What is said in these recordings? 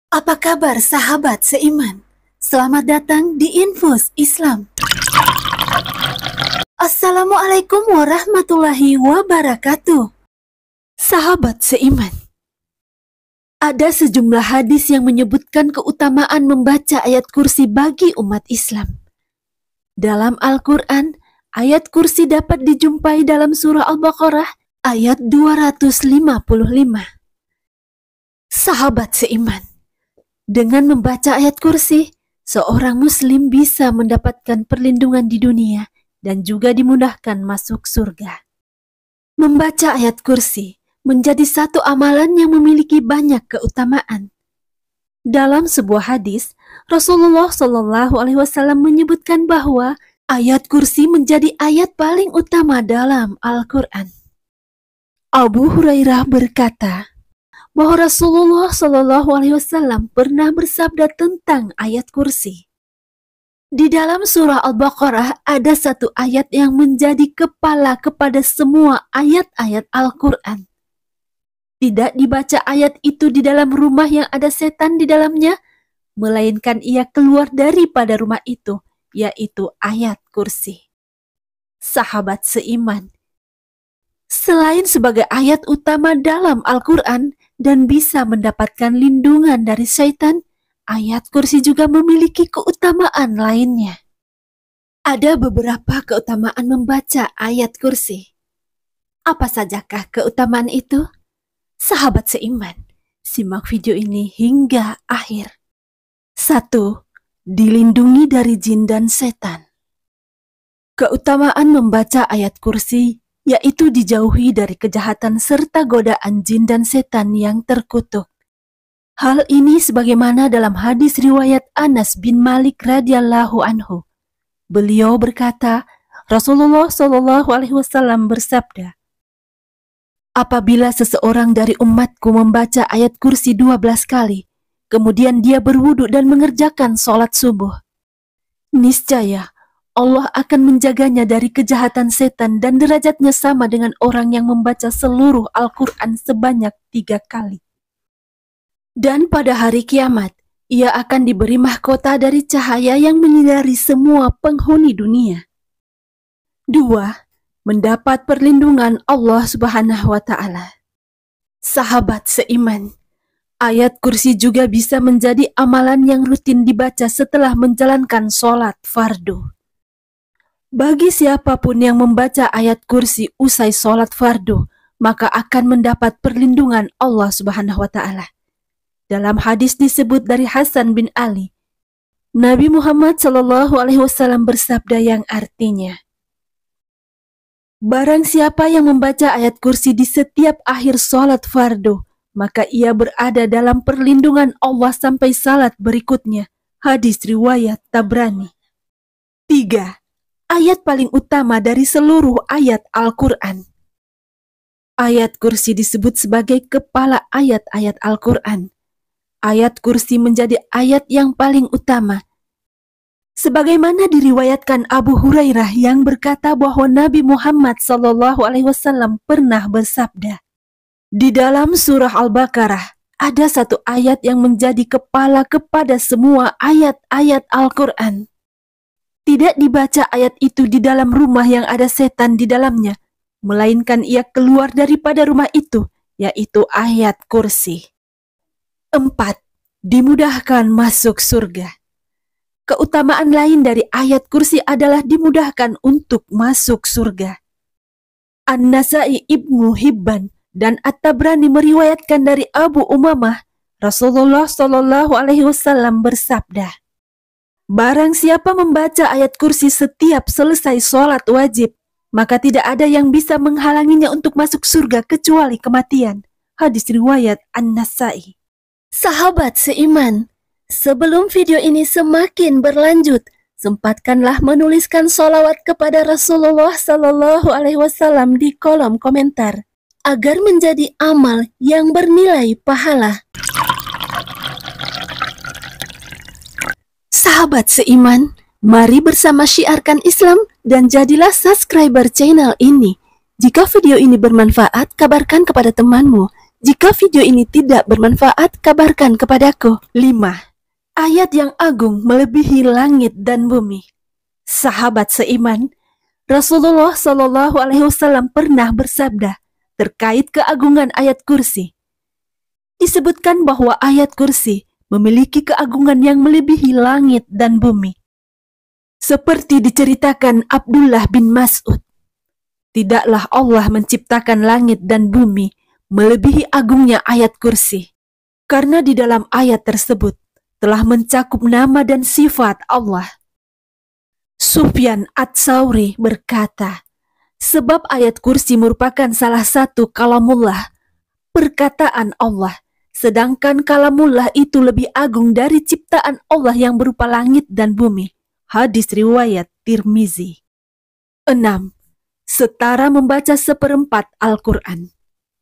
Apa kabar sahabat seiman? Selamat datang di Infus Islam. Assalamualaikum warahmatullahi wabarakatuh. Sahabat seiman, ada sejumlah hadis yang menyebutkan keutamaan membaca ayat kursi bagi umat Islam. Dalam Al-Quran, ayat kursi dapat dijumpai dalam surah Al-Baqarah ayat 255. Sahabat seiman, dengan membaca ayat kursi, seorang muslim bisa mendapatkan perlindungan di dunia dan juga dimudahkan masuk surga. Membaca ayat kursi menjadi satu amalan yang memiliki banyak keutamaan. Dalam sebuah hadis, Rasulullah SAW menyebutkan bahwa ayat kursi menjadi ayat paling utama dalam Al-Quran. Abu Hurairah berkata bahwa Rasulullah SAW pernah bersabda tentang ayat kursi. Di dalam surah Al-Baqarah ada satu ayat yang menjadi kepala kepada semua ayat-ayat Al-Quran. Tidak dibaca ayat itu di dalam rumah yang ada setan di dalamnya, melainkan ia keluar daripada rumah itu, yaitu ayat kursi. Sahabat seiman, selain sebagai ayat utama dalam Al-Quran dan bisa mendapatkan lindungan dari syaitan, ayat kursi juga memiliki keutamaan lainnya. Ada beberapa keutamaan membaca ayat kursi. Apa sajakah keutamaan itu? Sahabat seiman, simak video ini hingga akhir. 1. Dilindungi dari jin dan setan. Keutamaan membaca ayat kursi yaitu dijauhi dari kejahatan serta godaan jin dan setan yang terkutuk. Hal ini sebagaimana dalam hadis riwayat Anas bin Malik radhiyallahu anhu. Beliau berkata, Rasulullah SAW bersabda, apabila seseorang dari umatku membaca ayat kursi 12 kali, kemudian dia berwudu dan mengerjakan sholat subuh, niscaya Allah akan menjaganya dari kejahatan setan dan derajatnya sama dengan orang yang membaca seluruh Al-Quran sebanyak 3 kali. Dan pada hari kiamat, ia akan diberi mahkota dari cahaya yang menyinari semua penghuni dunia. 2. Mendapat perlindungan Allah Subhanahu wa Ta'ala. Sahabat seiman, ayat kursi juga bisa menjadi amalan yang rutin dibaca setelah menjalankan sholat fardu. Bagi siapapun yang membaca ayat kursi usai sholat fardu, maka akan mendapat perlindungan Allah Subhanahu wa Ta'ala. Dalam hadis disebut dari Hasan bin Ali, Nabi Muhammad SAW bersabda yang artinya, barang siapa yang membaca ayat kursi di setiap akhir sholat fardu, maka ia berada dalam perlindungan Allah sampai salat berikutnya. Hadis riwayat Tabrani. 3. Ayat paling utama dari seluruh ayat Al-Quran. Ayat kursi disebut sebagai kepala ayat-ayat Al-Quran. Ayat kursi menjadi ayat yang paling utama. Sebagaimana diriwayatkan Abu Hurairah yang berkata bahwa Nabi Muhammad SAW pernah bersabda, di dalam surah Al-Baqarah ada satu ayat yang menjadi kepala kepada semua ayat-ayat Al-Quran. Tidak dibaca ayat itu di dalam rumah yang ada setan di dalamnya, melainkan ia keluar daripada rumah itu, yaitu ayat kursi. 4. Dimudahkan masuk surga. Keutamaan lain dari ayat kursi adalah dimudahkan untuk masuk surga. An-Nasai, Ibnu Hibban, dan At-Tabrani meriwayatkan dari Abu Umamah, Rasulullah SAW bersabda, barang siapa membaca ayat kursi setiap selesai sholat wajib, maka tidak ada yang bisa menghalanginya untuk masuk surga kecuali kematian. Hadis riwayat An-Nasai. Sahabat seiman, sebelum video ini semakin berlanjut, sempatkanlah menuliskan sholawat kepada Rasulullah SAW di kolom komentar, agar menjadi amal yang bernilai pahala. Sahabat seiman, mari bersama syiarkan Islam dan jadilah subscriber channel ini. Jika video ini bermanfaat, kabarkan kepada temanmu. Jika video ini tidak bermanfaat, kabarkan kepadaku. 5. Ayat yang agung melebihi langit dan bumi. Sahabat seiman, Rasulullah Shallallahu Alaihi Wasallam pernah bersabda terkait keagungan ayat kursi. Disebutkan bahwa ayat kursi memiliki keagungan yang melebihi langit dan bumi. Seperti diceritakan Abdullah bin Mas'ud, tidaklah Allah menciptakan langit dan bumi melebihi agungnya ayat kursi. Karena di dalam ayat tersebut telah mencakup nama dan sifat Allah. Sufyan Ats-Tsauri berkata, sebab ayat kursi merupakan salah satu kalamullah, perkataan Allah, sedangkan kalamullah itu lebih agung dari ciptaan Allah yang berupa langit dan bumi. Hadis riwayat Tirmizi. 6. Setara membaca seperempat Al-Quran.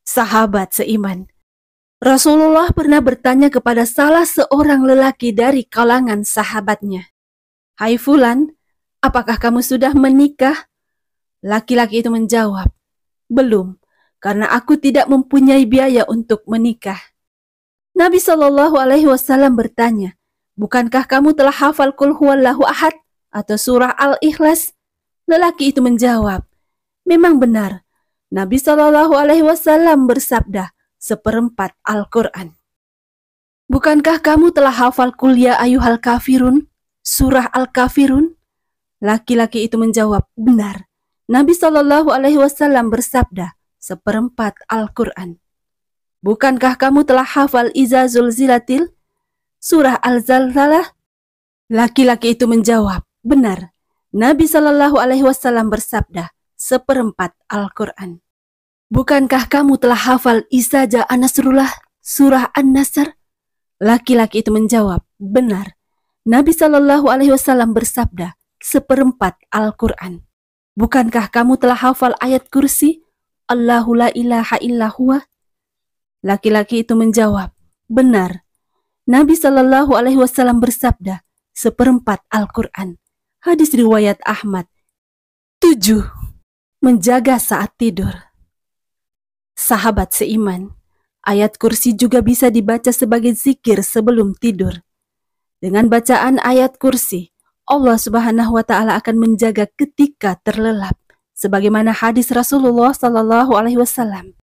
Sahabat seiman, Rasulullah pernah bertanya kepada salah seorang lelaki dari kalangan sahabatnya, "Hai Fulan, apakah kamu sudah menikah?" Laki-laki itu menjawab, "Belum, karena aku tidak mempunyai biaya untuk menikah." Nabi Shallallahu Alaihi Wasallam bertanya, "Bukankah kamu telah hafal Qul Huwallahu Ahad atau surah Al-Ikhlas?" Lelaki itu menjawab, "Memang benar, Nabi Shallallahu Alaihi Wasallam bersabda, seperempat Al-Quran." "Bukankah kamu telah hafal Qul Ya Ayyuhal Kafirun, surah Al-Kafirun?" Laki-laki itu menjawab, "Benar, Nabi Shallallahu Alaihi Wasallam bersabda, seperempat Al-Quran." "Bukankah kamu telah hafal Iza Zulzilatil, surah Al-Zalzalah?" Laki-laki itu menjawab, "Benar, Nabi Shallallahu Alaihi Wasallam bersabda, seperempat Al-Quran." "Bukankah kamu telah hafal Iza Ja'a Nasrullah, surah An-Nasr?" Laki-laki itu menjawab, "Benar, Nabi Shallallahu Alaihi Wasallam bersabda, seperempat Al-Quran." "Bukankah kamu telah hafal ayat kursi, Allahu la ilaha illa huwa?" Laki-laki itu menjawab, "Benar, Nabi Shallallahu Alaihi Wasallam bersabda, seperempat Al-Quran." Hadis riwayat Ahmad. 7. Menjaga saat tidur. Sahabat seiman, ayat kursi juga bisa dibaca sebagai zikir sebelum tidur. Dengan bacaan ayat kursi, Allah Subhanahu wa Ta'ala akan menjaga ketika terlelap, sebagaimana hadis Rasulullah Sallallahu Alaihi Wasallam.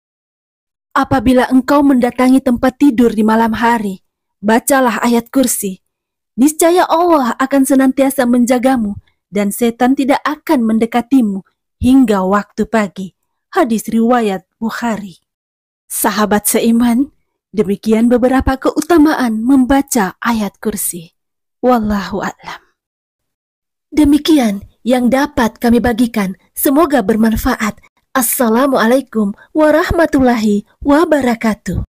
Apabila engkau mendatangi tempat tidur di malam hari, bacalah ayat kursi. Niscaya Allah akan senantiasa menjagamu dan setan tidak akan mendekatimu hingga waktu pagi. Hadis riwayat Bukhari. Sahabat seiman, demikian beberapa keutamaan membaca ayat kursi. Wallahu a'lam. Demikian yang dapat kami bagikan. Semoga bermanfaat. Assalamualaikum warahmatullahi wabarakatuh.